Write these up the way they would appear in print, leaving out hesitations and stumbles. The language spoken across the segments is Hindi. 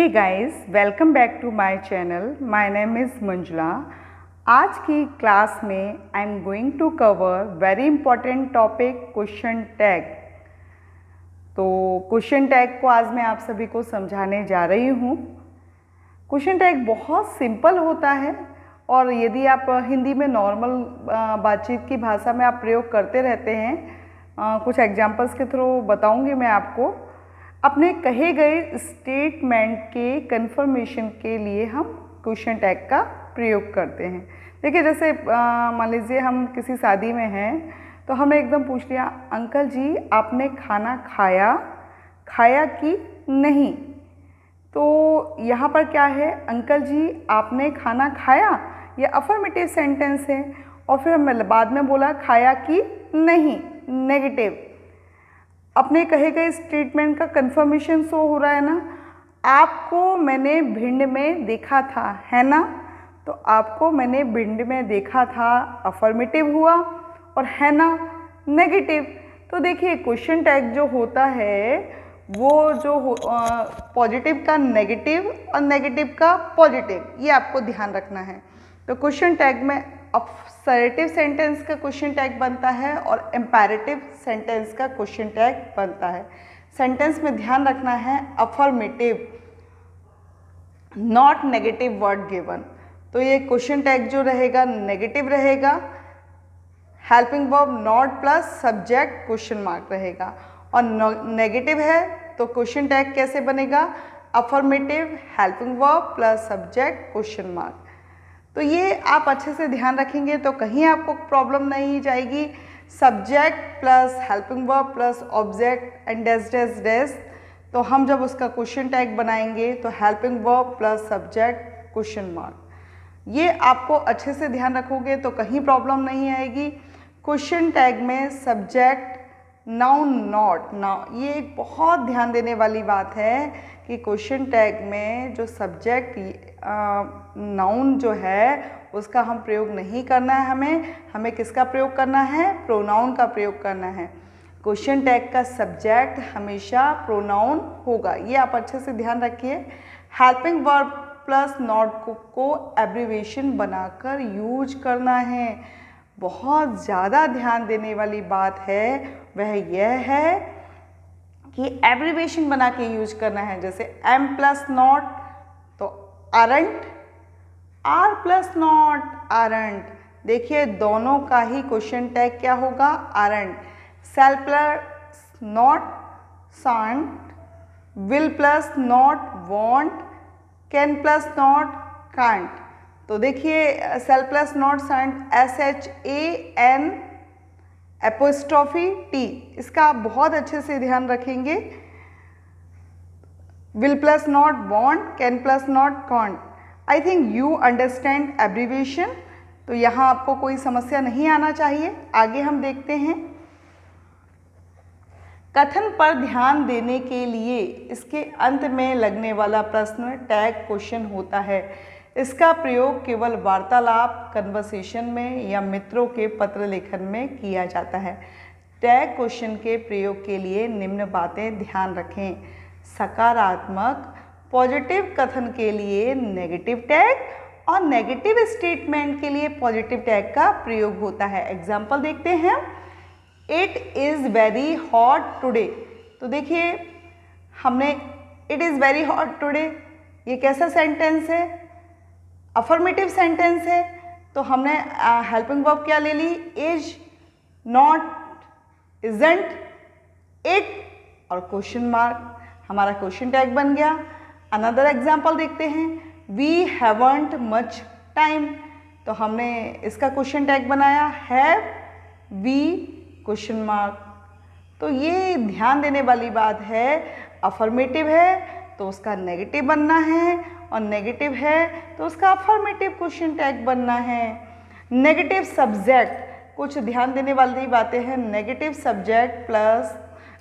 Hey guys, welcome back to my channel. My name is Manjula. आज की क्लास में I am going to cover very important topic question tag. तो क्वेश्चन टैग को आज मैं आप सभी को समझाने जा रही हूँ। क्वेश्चन टैग बहुत सिंपल होता है और यदि आप हिंदी में नॉर्मल बातचीत की भाषा में आप प्रयोग करते रहते हैं, कुछ एग्जाम्पल्स के थ्रू बताऊँगी मैं आपको। अपने कहे गए स्टेटमेंट के कंफर्मेशन के लिए हम क्वेश्चन टैग का प्रयोग करते हैं। देखिए, जैसे मान लीजिए हम किसी शादी में हैं तो हमने एकदम पूछ लिया, अंकल जी आपने खाना खाया कि नहीं। तो यहाँ पर क्या है, अंकल जी आपने खाना खाया, ये अफर्मेटिव सेंटेंस है। और फिर हमने बाद में बोला खाया कि नहीं, नेगेटिव। अपने कहे गए स्टेटमेंट का कंफर्मेशन शो हो रहा है ना। आपको मैंने भिंड में देखा था, है ना। तो आपको मैंने भिंड में देखा था अफर्मेटिव हुआ और है ना नेगेटिव। तो देखिए, क्वेश्चन टैग जो होता है वो जो पॉजिटिव का नेगेटिव और नेगेटिव का पॉजिटिव, ये आपको ध्यान रखना है। तो क्वेश्चन टैग में असर्टिव सेंटेंस का क्वेश्चन टैग बनता है और इम्पेरेटिव सेंटेंस का क्वेश्चन टैग बनता है। सेंटेंस में ध्यान रखना है affirmative, not negative word given. तो ये क्वेश्चन टैग जो रहेगा नेगेटिव रहेगा। Helping verb not plus subject question mark रहेगा। और नेगेटिव है तो क्वेश्चन टैग कैसे बनेगा, affirmative helping verb plus subject question mark. तो ये आप अच्छे से ध्यान रखेंगे तो कहीं आपको प्रॉब्लम नहीं जाएगी। Subject plus helping verb plus object and dash dash dash. तो हम जब उसका क्वेश्चन टैग बनाएंगे तो helping verb plus subject question mark, ये आपको अच्छे से ध्यान रखोगे तो कहीं प्रॉब्लम नहीं आएगी। क्वेश्चन टैग में सब्जेक्ट नाउन नॉट नाउन, ये एक बहुत ध्यान देने वाली बात है कि क्वेश्चन टैग में जो सब्जेक्ट नाउन जो है उसका हम प्रयोग नहीं करना है। हमें किसका प्रयोग करना है, प्रोनाउन का प्रयोग करना है। क्वेश्चन टैग का सब्जेक्ट हमेशा प्रोनाउन होगा, ये आप अच्छे से ध्यान रखिए। हेल्पिंग वर्ब प्लस नॉट को एब्रीविएशन बनाकर यूज करना है। बहुत ज़्यादा ध्यान देने वाली बात है वह यह है कि एब्रीविएशन बना के यूज करना है। जैसे एम प्लस नॉट तो aren't, are plus not aren't. देखिए, दोनों का ही क्वेश्चन टैग क्या होगा, aren't. Shall plus not shan't, will plus not won't, can plus not can't. तो देखिए, shall plus not shan't SHAN apostrophe T, इसका आप बहुत अच्छे से ध्यान रखेंगे। Will plus not won't, can plus not can't. I think you understand abbreviation. तो यहाँ आपको कोई समस्या नहीं आना चाहिए। आगे हम देखते हैं। कथन पर ध्यान देने के लिए इसके अंत में लगने वाला प्रश्न टैग क्वेश्चन होता है। इसका प्रयोग केवल वार्तालाप कन्वर्सेशन में या मित्रों के पत्र लेखन में किया जाता है। टैग क्वेश्चन के प्रयोग के लिए निम्न बातें ध्यान रखें। सकारात्मक पॉजिटिव कथन के लिए नेगेटिव टैग और नेगेटिव स्टेटमेंट के लिए पॉजिटिव टैग का प्रयोग होता है। एग्जाम्पल देखते हैं। It is very hot today. तो देखिए, हमने it is very hot today, ये कैसा सेंटेंस है, अफर्मेटिव सेंटेंस है। तो हमने हेल्पिंग वर्ब क्या ले ली, इज, नॉट, इजंट, इट और क्वेश्चन मार्क, हमारा क्वेश्चन टैग बन गया। अनदर एग्जाम्पल देखते हैं। We haven't much time. तो हमने इसका क्वेश्चन टैग बनाया हैव वी क्वेश्चन मार्क। तो ये ध्यान देने वाली बात है, अफर्मेटिव है तो उसका नेगेटिव बनना है और नेगेटिव है तो उसका अफर्मेटिव क्वेश्चन टैग बनना है। नेगेटिव सब्जेक्ट, कुछ ध्यान देने वाली बातें हैं। Negative subject plus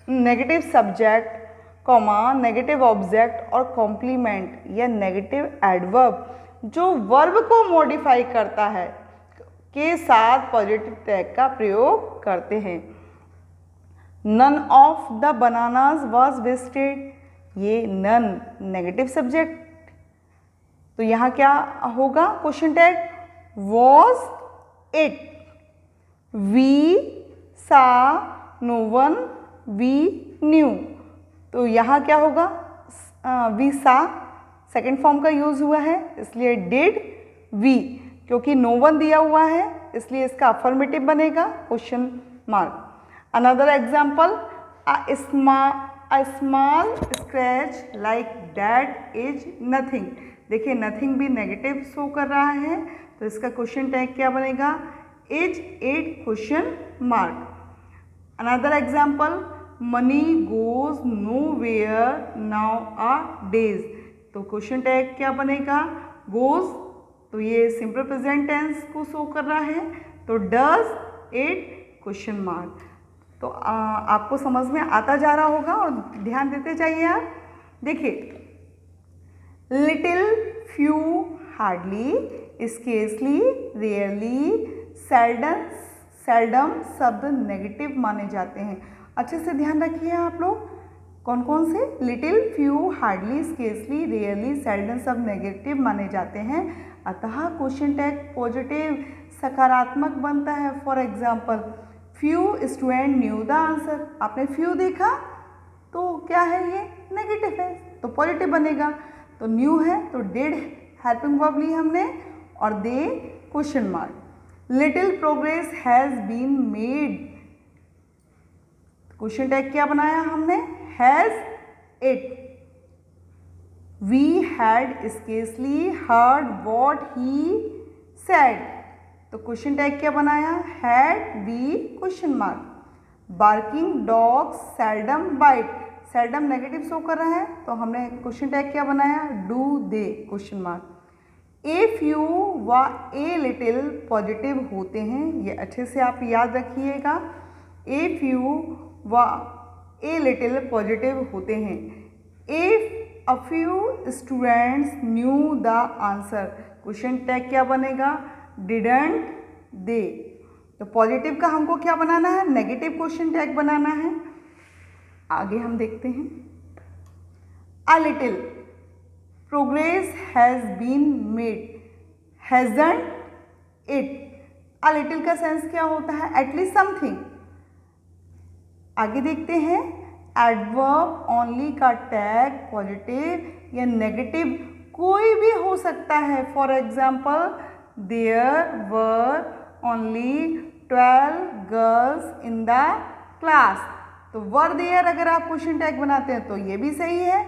negative subject comma negative object और कॉम्प्लीमेंट या नेगेटिव एडवर्ब जो वर्ब को मॉडिफाई करता है के साथ पॉजिटिव टैग का प्रयोग करते हैं। None of the bananas was wasted, ये नन नेगेटिव सब्जेक्ट, तो यहाँ क्या होगा question tag, was it, we saw, no one, we knew, तो यहाँ क्या होगा, वी सा सेकेंड फॉर्म का यूज हुआ है इसलिए डिड, वी क्योंकि नो वन दिया हुआ है इसलिए इसका अफर्मेटिव बनेगा question mark. Another example, a small scratch like that is nothing, देखिए नथिंग भी नेगेटिव शो कर रहा है तो इसका क्वेश्चन टैग क्या बनेगा, is it question mark. Another example, money goes nowhere nowadays, तो क्वेश्चन टैग क्या बनेगा, गोज, तो ये सिंपल प्रेजेंट टेंस को शो कर रहा है तो डज इट क्वेश्चन मार्क। तो आपको समझ में आता जा रहा होगा और ध्यान देते जाइए आप। देखिए little, few, hardly, scarcely, rarely, seldom शब्द नेगेटिव माने जाते हैं। अच्छे से ध्यान रखिए आप लोग, कौन कौन से, little, few, hardly, scarcely, rarely, seldom शब्द नेगेटिव माने जाते हैं, अतः क्वेश्चन टैग पॉजिटिव सकारात्मक बनता है। For example, few student new the answer, आपने फ्यू देखा तो क्या है, ये नेगेटिव है तो पॉजिटिव बनेगा, तो न्यू है तो डिड हेल्पिंग वर्ब ली हमने और दे question mark. Little progress has been made, question tag क्या बनाया हमने, has it. We had scarcely heard what he said, तो क्वेश्चन टैग क्या बनाया, had we question mark. Barking dogs seldom bite, seldom negative show कर रहा है तो हमने क्वेश्चन टैग क्या बनाया, do they question mark. A few व ए लिटिल पॉजिटिव होते हैं, ये अच्छे से आप याद रखिएगा, ए फ्यू व ए लिटिल पॉजिटिव होते हैं। A a few students knew the answer, question tag क्या बनेगा, डिडंट दे, तो पॉजिटिव का हमको क्या बनाना है, नेगेटिव क्वेश्चन टैग बनाना है। आगे हम देखते हैं, a little progress has been made, hasn't it, a little का सेंस क्या होता है, एटलीस्ट समथिंग। आगे देखते हैं, एडवर्ब ओनली का टैग पॉजिटिव या नेगेटिव कोई भी हो सकता है। For example, there were only 12 girls in the class, तो वर देयर अगर आप क्वेश्चन टैग बनाते हैं तो ये भी सही है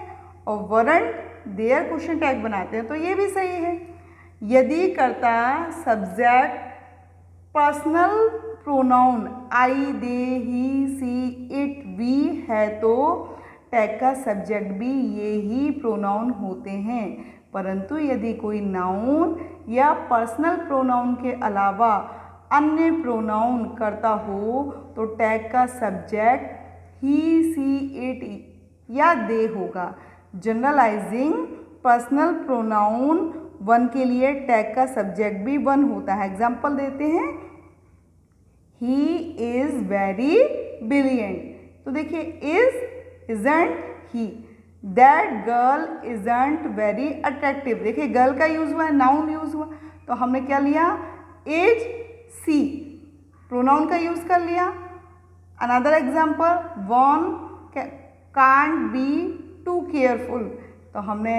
और वरंट देयर क्वेश्चन टैग बनाते हैं तो ये भी सही है। यदि कर्ता subject personal pronoun I, they, he, she, it, we है तो टैग का सब्जेक्ट भी ये ही प्रोनाउन होते हैं, परंतु यदि कोई नाउन या पर्सनल प्रोनाउन के अलावा अन्य प्रोनाउन करता हो तो टैग का सब्जेक्ट ही, सी, इट या दे होगा। जनरलाइजिंग पर्सनल प्रोनाउन वन के लिए टैग का सब्जेक्ट भी वन होता है। एग्जाम्पल देते हैं, ही इज़ वेरी ब्रिलियंट, तो देखिए is isn't he, that girl isn't very attractive, देखिए गर्ल का यूज हुआ है, नाउन यूज हुआ तो हमने क्या लिया, इज सी, प्रोनाउन का यूज कर लिया। Another example, one can't be too careful, तो हमने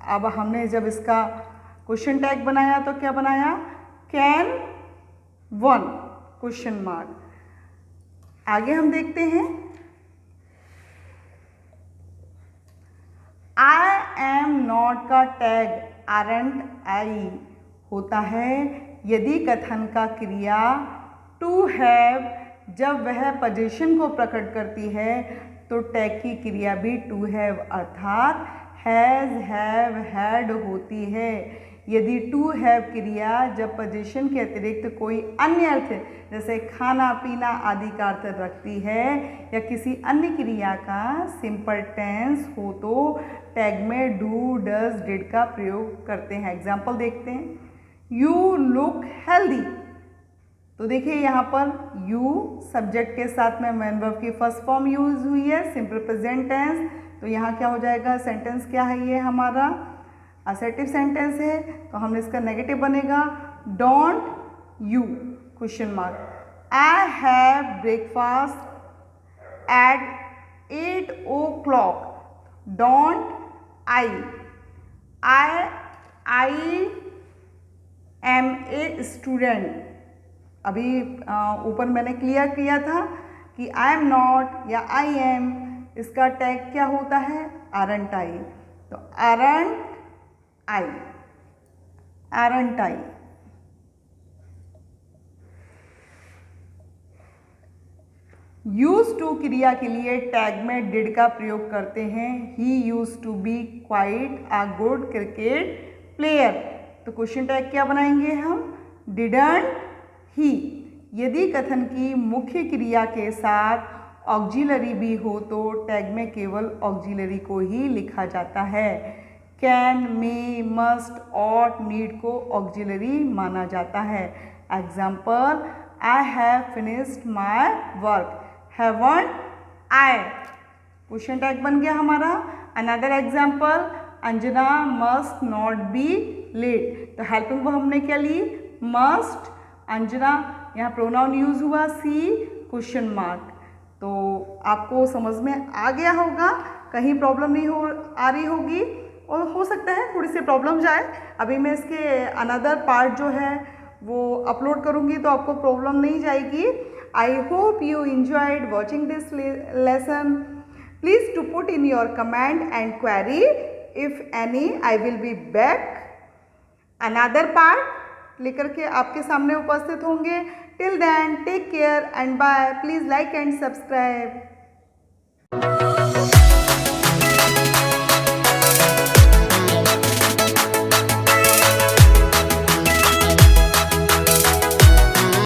अब हमने जब इसका क्वेश्चन टैग बनाया तो क्या बनाया, कैन वन क्वेश्चन मार्क। आगे हम देखते हैं, आई एम नॉट का टैग आरंट आई होता है यदि कथन का क्रिया टू हैव जब वह पोजीशन को प्रकट करती है तो टैग की क्रिया भी टू हैव अर्थात हैज़, हैव, हैड होती है। यदि टू हैव क्रिया जब पोजीशन के अतिरिक्त कोई अन्य अर्थ जैसे खाना पीना आदि का अर्थ रखती है या किसी अन्य क्रिया का सिंपल टेंस हो तो टैग में डू, डज, डिड का प्रयोग करते हैं। एग्जाम्पल देखते हैं, यू लुक हेल्दी, तो देखिए यहाँ पर यू सब्जेक्ट के साथ में मेन वर्ब की फर्स्ट फॉर्म यूज हुई है, सिंपल प्रेजेंट टेंस, तो यहाँ क्या हो जाएगा, सेंटेंस क्या है ये हमारा असर्टिव सेंटेंस है, तो हम इसका नेगेटिव बनेगा don't you question mark. I have breakfast at 8 o'clock, don't I am a student. अभी ऊपर मैंने क्लियर किया था कि आई एम नॉट या आई एम, इसका टैग क्या होता है, आरंट आई। तो आरंट आई। यूज टू क्रिया के लिए टैग में डिड का प्रयोग करते हैं। He used to be quite a good cricket player. तो क्वेश्चन टैग क्या बनाएंगे हम, डिडंट ही। यदि कथन की मुख्य क्रिया के साथ ऑक्सिलरी भी हो तो टैग में केवल ऑक्सिलरी को ही लिखा जाता है। Can, may, must, ought, need को ऑक्सिलरी माना जाता है। Example, I have finished my work, haven't I. Question tag बन गया हमारा। Another example, Anjana must not be late. तो हेल्पिंग वर्ब हमने क्या ली, मस्ट। अंजना, यहाँ प्रोनाउन यूज हुआ सी क्वेश्चन मार्क। तो आपको समझ में आ गया होगा, कहीं प्रॉब्लम नहीं आ रही होगी, और हो सकता है थोड़ी सी प्रॉब्लम जाए। अभी मैं इसके अनदर पार्ट जो है वो अपलोड करूँगी तो आपको प्रॉब्लम नहीं जाएगी। I hope you enjoyed watching this lesson. Please to put in your comment and query. If any, I will be back another part लेकर के आपके सामने उपस्थित होंगे। Till then, take care and bye. Please like and subscribe.